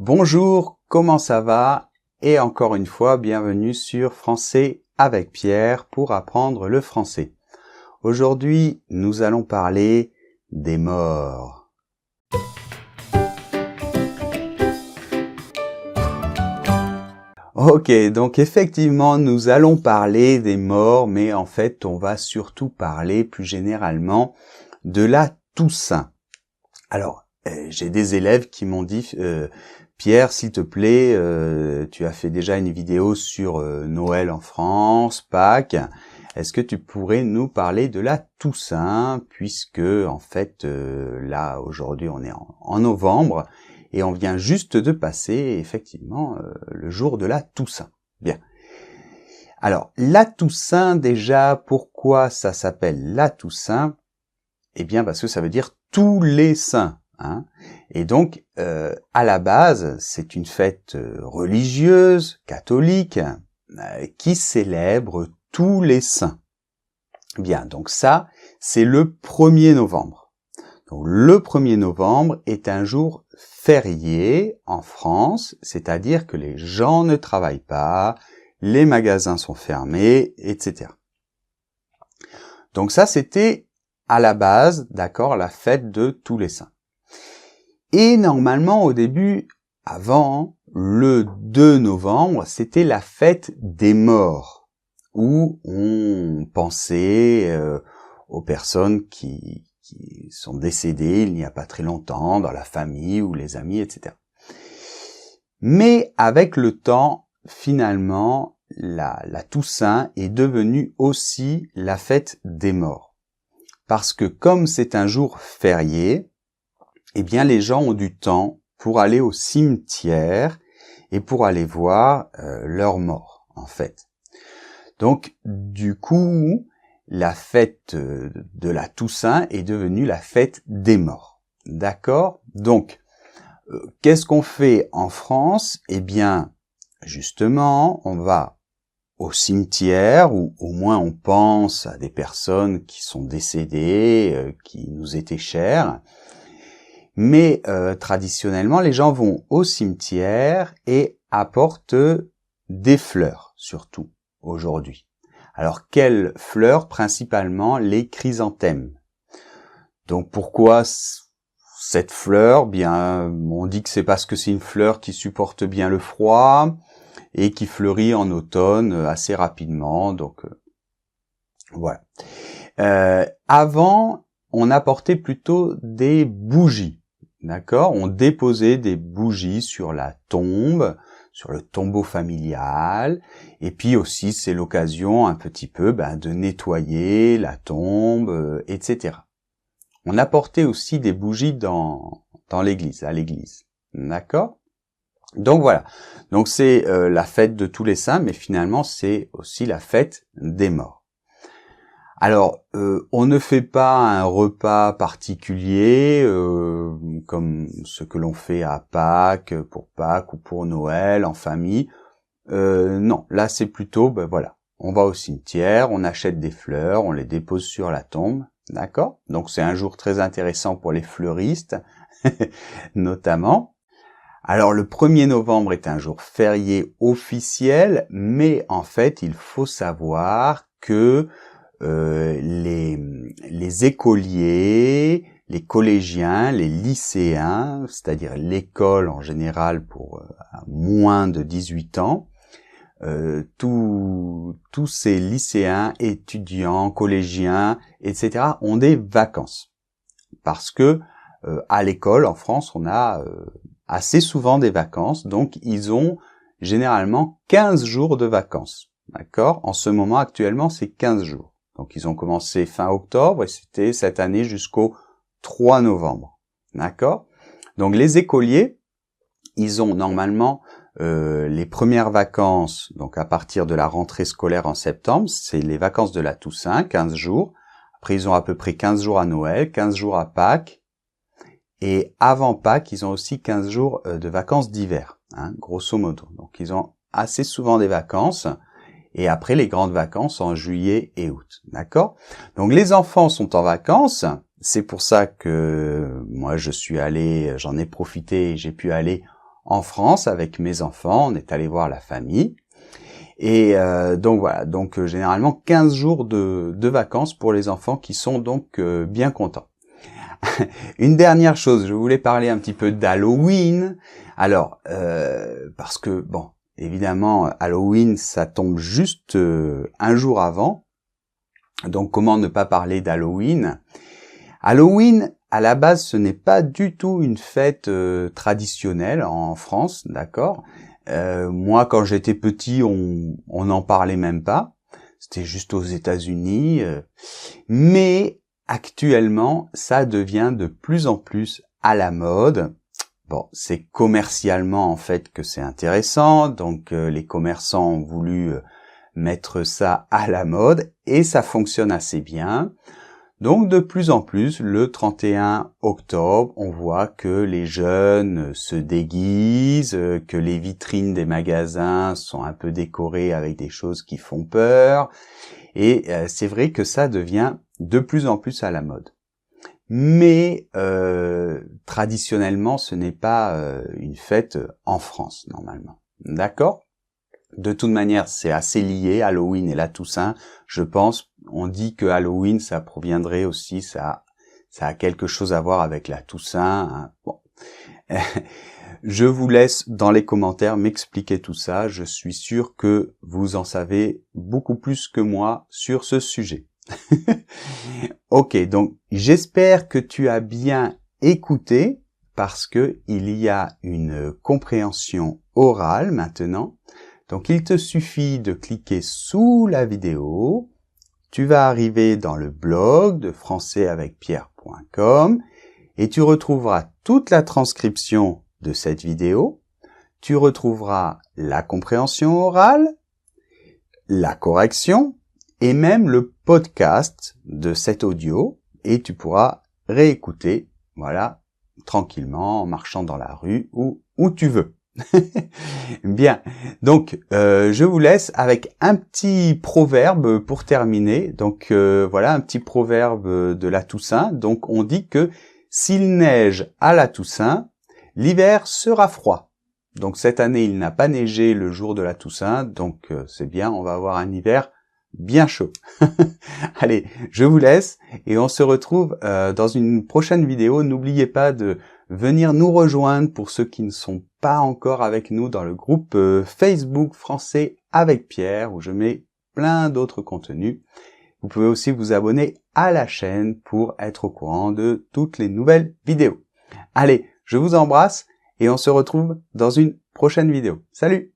Bonjour, comment ça va? Et encore une fois, bienvenue sur Français avec Pierre pour apprendre le français. Aujourd'hui, nous allons parler des morts. Ok, donc effectivement, nous allons parler des morts, mais en fait, on va surtout parler plus généralement de la Toussaint. Alors, j'ai des élèves qui m'ont dit Pierre, s'il te plaît, tu as fait déjà une vidéo sur Noël en France, Pâques. Est-ce que tu pourrais nous parler de la Toussaint, puisque en fait là aujourd'hui on est en novembre et on vient juste de passer effectivement le jour de la Toussaint. Bien. Alors la Toussaint déjà, pourquoi ça s'appelle la Toussaint? Eh bien parce que ça veut dire tous les saints. Hein. Et donc, à la base, c'est une fête religieuse, catholique, qui célèbre tous les saints. Bien, donc ça, c'est le 1er novembre. Donc, le 1er novembre est un jour férié en France, c'est-à-dire que les gens ne travaillent pas, les magasins sont fermés, etc. Donc ça, c'était à la base, d'accord, la fête de tous les saints. Et normalement, au début, avant, le 2 novembre, c'était la fête des morts, où on pensait aux personnes qui sont décédées il n'y a pas très longtemps, dans la famille ou les amis, etc. Mais avec le temps, finalement, la Toussaint est devenue aussi la fête des morts. Parce que comme c'est un jour férié, eh bien, les gens ont du temps pour aller au cimetière et pour aller voir leurs morts, en fait. Donc, du coup, la fête de la Toussaint est devenue la fête des morts. D'accord? Donc, qu'est-ce qu'on fait en France? Eh bien, justement, on va au cimetière, ou au moins on pense à des personnes qui sont décédées, qui nous étaient chères. Mais traditionnellement, les gens vont au cimetière et apportent des fleurs, surtout, aujourd'hui. Alors, quelles fleurs? Principalement les chrysanthèmes. Donc, pourquoi cette fleur? Bien, on dit que c'est parce que c'est une fleur qui supporte bien le froid et qui fleurit en automne assez rapidement. Donc, voilà. Avant, on apportait plutôt des bougies. D'accord? On déposait des bougies sur la tombe, sur le tombeau familial, et puis aussi c'est l'occasion un petit peu de nettoyer la tombe, etc. On apportait aussi des bougies dans l'église, à l'église. D'accord? Donc voilà. Donc c'est la fête de tous les saints, mais finalement c'est aussi la fête des morts. Alors, on ne fait pas un repas particulier comme ce que l'on fait à Pâques, pour Pâques ou pour Noël en famille. Non, là c'est plutôt, voilà, on va au cimetière, on achète des fleurs, on les dépose sur la tombe, d'accord? Donc c'est un jour très intéressant pour les fleuristes, notamment. Alors le 1er novembre est un jour férié officiel, mais en fait il faut savoir que les écoliers, les collégiens, les lycéens, c'est-à-dire l'école en général pour moins de 18 ans, tous ces lycéens, étudiants, collégiens, etc. ont des vacances. Parce que à l'école, en France, on a assez souvent des vacances, donc ils ont généralement 15 jours de vacances. D'accord? En ce moment, actuellement, c'est 15 jours. Donc, ils ont commencé fin octobre et c'était cette année jusqu'au 3 novembre. D'accord? Donc, les écoliers, ils ont normalement les premières vacances, donc à partir de la rentrée scolaire en septembre, c'est les vacances de la Toussaint, 15 jours. Après, ils ont à peu près 15 jours à Noël, 15 jours à Pâques. Et avant Pâques, ils ont aussi 15 jours de vacances d'hiver, hein, grosso modo. Donc, ils ont assez souvent des vacances. Et après les grandes vacances en juillet et août, d'accord? Donc les enfants sont en vacances, c'est pour ça que moi j'en ai profité et j'ai pu aller en France avec mes enfants, on est allé voir la famille. Et donc voilà, donc généralement 15 jours de vacances pour les enfants qui sont donc bien contents. Une dernière chose, je voulais parler un petit peu d'Halloween. Alors, parce que, bon, évidemment, Halloween, ça tombe juste un jour avant. Donc, comment ne pas parler d'Halloween? Halloween, à la base, ce n'est pas du tout une fête traditionnelle en France, d'accord? Moi, quand j'étais petit, on n'en parlait même pas. C'était juste aux États-Unis. Mais actuellement, ça devient de plus en plus à la mode. Bon, c'est commercialement en fait que c'est intéressant. Donc, les commerçants ont voulu mettre ça à la mode et ça fonctionne assez bien. Donc de plus en plus, le 31 octobre, on voit que les jeunes se déguisent, que les vitrines des magasins sont un peu décorées avec des choses qui font peur. Et c'est vrai que ça devient de plus en plus à la mode. Mais traditionnellement, ce n'est pas une fête en France, normalement. D'accord ? De toute manière, c'est assez lié, Halloween et la Toussaint, je pense. On dit que Halloween, ça proviendrait aussi, ça a quelque chose à voir avec la Toussaint. Hein. Bon. Je vous laisse dans les commentaires m'expliquer tout ça. Je suis sûr que vous en savez beaucoup plus que moi sur ce sujet. Ok, donc j'espère que tu as bien écouté parce que il y a une compréhension orale maintenant. Donc, il te suffit de cliquer sous la vidéo. Tu vas arriver dans le blog de françaisavecpierre.com et tu retrouveras toute la transcription de cette vidéo. Tu retrouveras la compréhension orale, la correction et même le podcast de cet audio et tu pourras réécouter, voilà, tranquillement en marchant dans la rue ou où tu veux. Bien, donc je vous laisse avec un petit proverbe pour terminer. Donc voilà, un petit proverbe de la Toussaint. Donc on dit que s'il neige à la Toussaint, l'hiver sera froid. Donc cette année, il n'a pas neigé le jour de la Toussaint, donc c'est bien, on va avoir un hiver bien chaud. Allez, je vous laisse et on se retrouve dans une prochaine vidéo. N'oubliez pas de venir nous rejoindre pour ceux qui ne sont pas encore avec nous dans le groupe Facebook Français avec Pierre où je mets plein d'autres contenus. Vous pouvez aussi vous abonner à la chaîne pour être au courant de toutes les nouvelles vidéos. Allez, je vous embrasse et on se retrouve dans une prochaine vidéo. Salut!